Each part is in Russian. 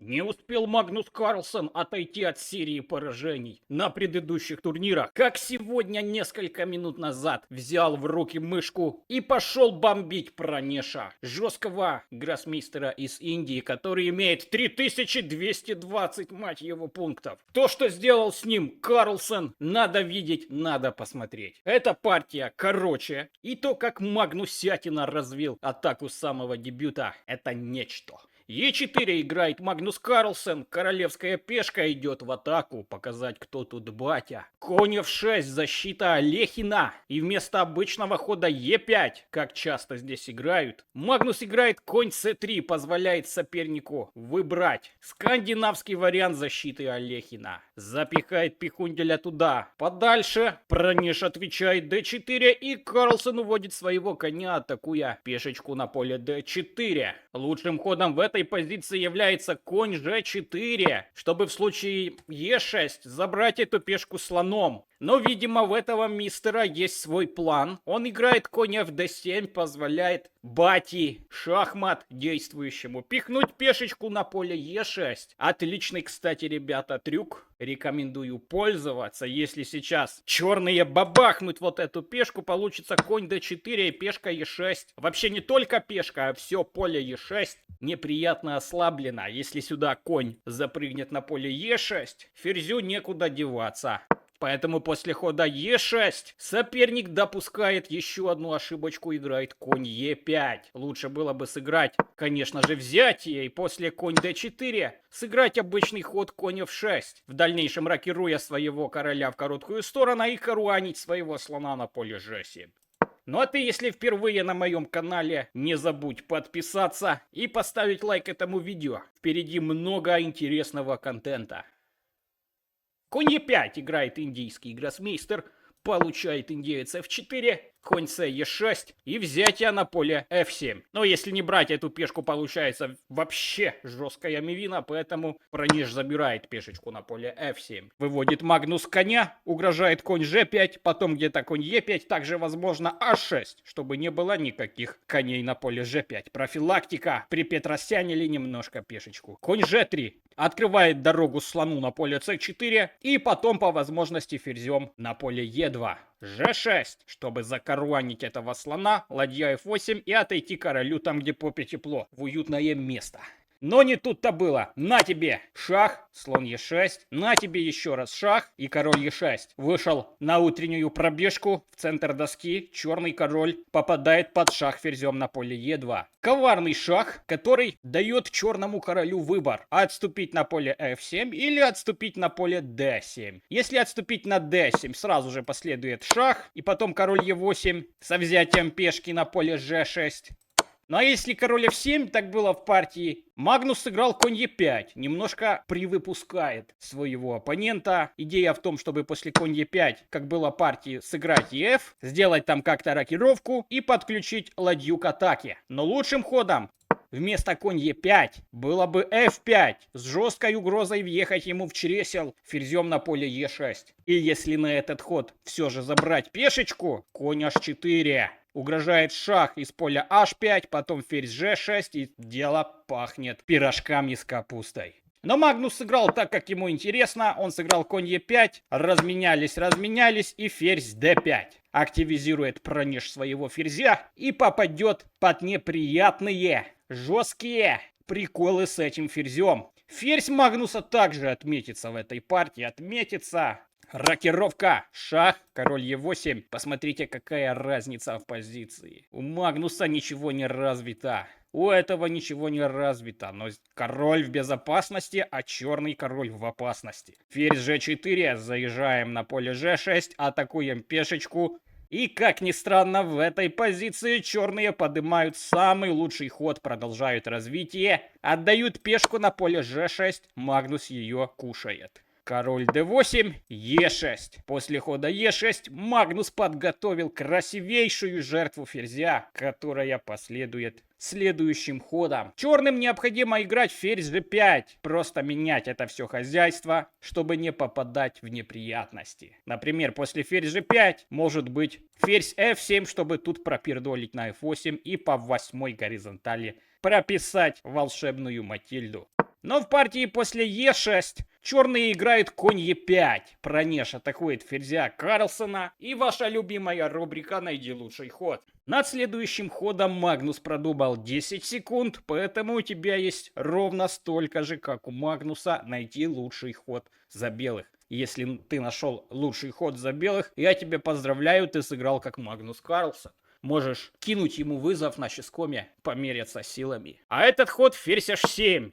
Не успел Магнус Карлсон отойти от серии поражений на предыдущих турнирах, как сегодня несколько минут назад взял в руки мышку и пошел бомбить Пранеша, жесткого гроссмейстера из Индии, который имеет 3220, мать его, пунктов. То, что сделал с ним Карлсон, надо видеть, надо посмотреть. Эта партия короче, и то, как Магнусятина развил атаку с самого дебюта, это нечто. Е4 играет Магнус Карлсон, королевская пешка идет в атаку, показать, кто тут батя. Конь f6, защита Алехина, и вместо обычного хода Е5, как часто здесь играют, Магнус играет конь c3, позволяет сопернику выбрать скандинавский вариант защиты Алехина. Запихает Пихунделя туда. Подальше Пранеш отвечает d4, и Карлсон уводит своего коня, атакуя пешечку на поле d4. Лучшим ходом в этой позиции является конь g4, чтобы в случае e6 забрать эту пешку слоном. Но, видимо, у этого мистера есть свой план. Он играет конь fd7, позволяет бати шахмат действующему пихнуть пешечку на поле e6. Отличный, кстати, ребята, трюк. Рекомендую пользоваться. Если сейчас черные бабахнут вот эту пешку, получится конь d4 и пешка e6. Вообще не только пешка, а все поле e6 неприятно ослаблено. Если сюда конь запрыгнет на поле e6, ферзю некуда деваться. Поэтому после хода e6 соперник допускает еще одну ошибочку, играет конь e5. Лучше было бы сыграть, конечно же, взятие, и после конь d4 сыграть обычный ход конь f6, в дальнейшем рокируя своего короля в короткую сторону и каруанить своего слона на поле g7. Ну а ты, если впервые на моем канале, не забудь подписаться и поставить лайк этому видео. Впереди много интересного контента. Конь e5 играет индийский гроссмейстер, получает индеец f4, конь c e6 и взятие на поле f7. Но если не брать эту пешку, получается вообще жесткая мивина, поэтому Пранеш забирает пешечку на поле f7. Выводит Магнус коня, угрожает конь g5, потом где-то конь e5, также возможно a6, чтобы не было никаких коней на поле g5. Профилактика, при Петросяне немножко пешечку. Конь g3. Открывает дорогу слону на поле c4 и потом по возможности ферзем на поле e2. g6, чтобы закаруанить этого слона, ладья f8 и отойти королю там, где попе тепло, в уютное место. Но не тут-то было. На тебе шах, слон e6, на тебе еще раз шах и король e6. Вышел на утреннюю пробежку в центр доски, черный король попадает под шах ферзем на поле e2. Коварный шах, который дает черному королю выбор: отступить на поле f7 или отступить на поле d7. Если отступить на d7, сразу же последует шах и потом король e8 со взятием пешки на поле g6. Ну а если король f7, так было в партии, Магнус сыграл конь e5, немножко привыпускает своего оппонента. Идея в том, чтобы после конь e5, как было в партии, сыграть ef, сделать там как-то рокировку и подключить ладью к атаке. Но лучшим ходом вместо конь e5 было бы f5 с жесткой угрозой въехать ему в чресел ферзем на поле e6. И если на этот ход все же забрать пешечку, конь h4. Угрожает шах из поля h5, потом ферзь g6, и дело пахнет пирожками с капустой. Но Магнус сыграл так, как ему интересно. Он сыграл конь e5, разменялись, и ферзь d5. Активизирует Пранеш своего ферзя и попадет под неприятные, жесткие приколы с этим ферзем. Ферзь Магнуса также отметится в этой партии, отметится. Рокировка, шах, король e8. Посмотрите, какая разница в позиции. У Магнуса ничего не развито. У этого ничего не развито. Но король в безопасности, а черный король в опасности. Ферзь g4, заезжаем на поле g6, атакуем пешечку. И, как ни странно, в этой позиции черные поднимают самый лучший ход, продолжают развитие. Отдают пешку на поле g6, Магнус ее кушает. Король d8, e6. После хода e6 Магнус подготовил красивейшую жертву ферзя, которая последует следующим ходом. Черным необходимо играть ферзь g5. Просто менять это все хозяйство, чтобы не попадать в неприятности. Например, после ферзь g5 может быть ферзь f7, чтобы тут пропердолить на f8 и по 8 горизонтали прописать волшебную Матильду. Но в партии после Е6 черные играют конь Е5. Пронеш атакует ферзя Карлсона. И ваша любимая рубрика «Найди лучший ход». Над следующим ходом Магнус продумал 10 секунд, поэтому у тебя есть ровно столько же, как у Магнуса, найти лучший ход за белых. Если ты нашел лучший ход за белых, я тебя поздравляю, ты сыграл как Магнус Карлсон. Можешь кинуть ему вызов на ческоме, померяться силами. А этот ход ферзь H7.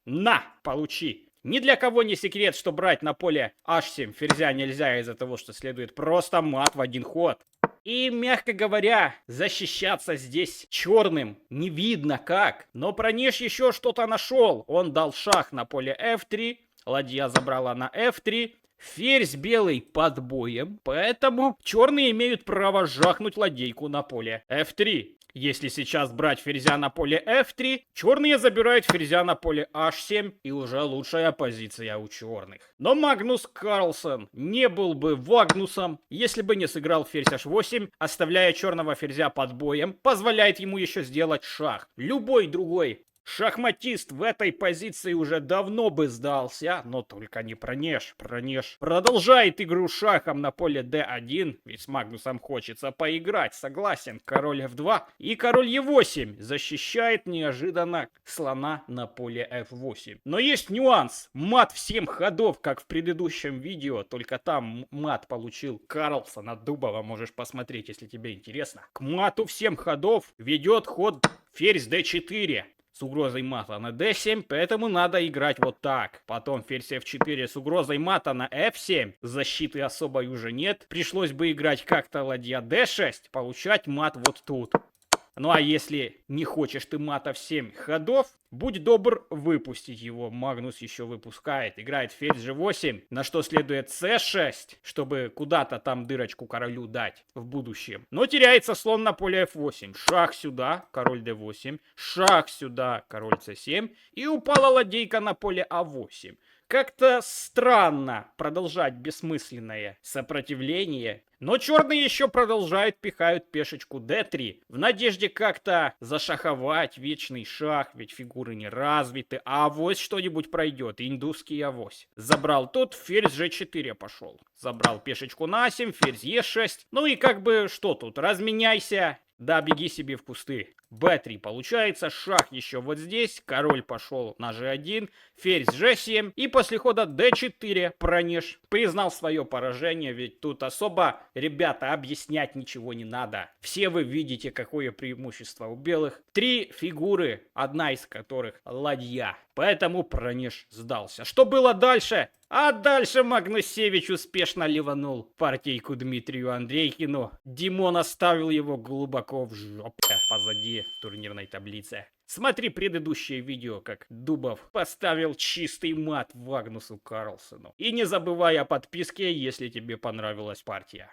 На, получи. Ни для кого не секрет, что брать на поле H7 ферзя нельзя из-за того, что следует просто мат в один ход. И, мягко говоря, защищаться здесь черным не видно как. Но Пронеш еще что-то нашел. Он дал шах на поле F3. Ладья забрала на F3. Ферзь белый под боем. Поэтому черные имеют право жахнуть ладейку на поле F3. Если сейчас брать ферзя на поле F3, черные забирают ферзя на поле H7, и уже лучшая позиция у черных. Но Магнус Карлсон не был бы Вагнусом, если бы не сыграл ферзь H8, оставляя черного ферзя под боем, позволяет ему еще сделать шах. Любой другой шахматист в этой позиции уже давно бы сдался, но только не Пронеш. Пронеш продолжает игру шахом на поле d1, ведь с Магнусом хочется поиграть, согласен. Король f2 и король e8 защищает неожиданно слона на поле f8. Но есть нюанс. Мат в 7 ходов, как в предыдущем видео, только там мат получил Карлсон от Дубова, можешь посмотреть, если тебе интересно. К мату в 7 ходов ведет ход ферзь d4. С угрозой мата на d7, поэтому надо играть вот так. Потом ферзь f4 с угрозой мата на f7. Защиты особой уже нет. Пришлось бы играть как-то ладья d6, получать мат вот тут. Ну а если не хочешь ты мата в 7 ходов, будь добр выпустить его. Магнус еще выпускает. Играет ферзь g8, на что следует c6, чтобы куда-то там дырочку королю дать в будущем. Но теряется слон на поле f8. Шах сюда, король d8. Шах сюда, король c7. И упала ладейка на поле a8. Как-то странно продолжать бессмысленное сопротивление. Но черные еще продолжают пихают пешечку d3. В надежде как-то зашаховать вечный шах, ведь фигуры не развиты. А авось что-нибудь пройдет, индусский авось. Забрал тут, ферзь g4 пошел. Забрал пешечку на a7, ферзь e6. Ну и как бы что тут, разменяйся. Да, беги себе в кусты. b3 получается, шах еще вот здесь, король пошел на g1, ферзь g7, и после хода d4 Пронеш признал свое поражение, ведь тут особо, ребята, объяснять ничего не надо. Все вы видите, какое преимущество у белых. 3 фигуры, одна из которых ладья. Поэтому Пронеш сдался. Что было дальше? А дальше Магнусевич успешно ливанул партийку Дмитрию Андрейкину. Димон оставил его глубоко в жопе позади в турнирной таблице. Смотри предыдущее видео, как Дубов поставил чистый мат Магнусу Карлсону. И не забывай о подписке, если тебе понравилась партия.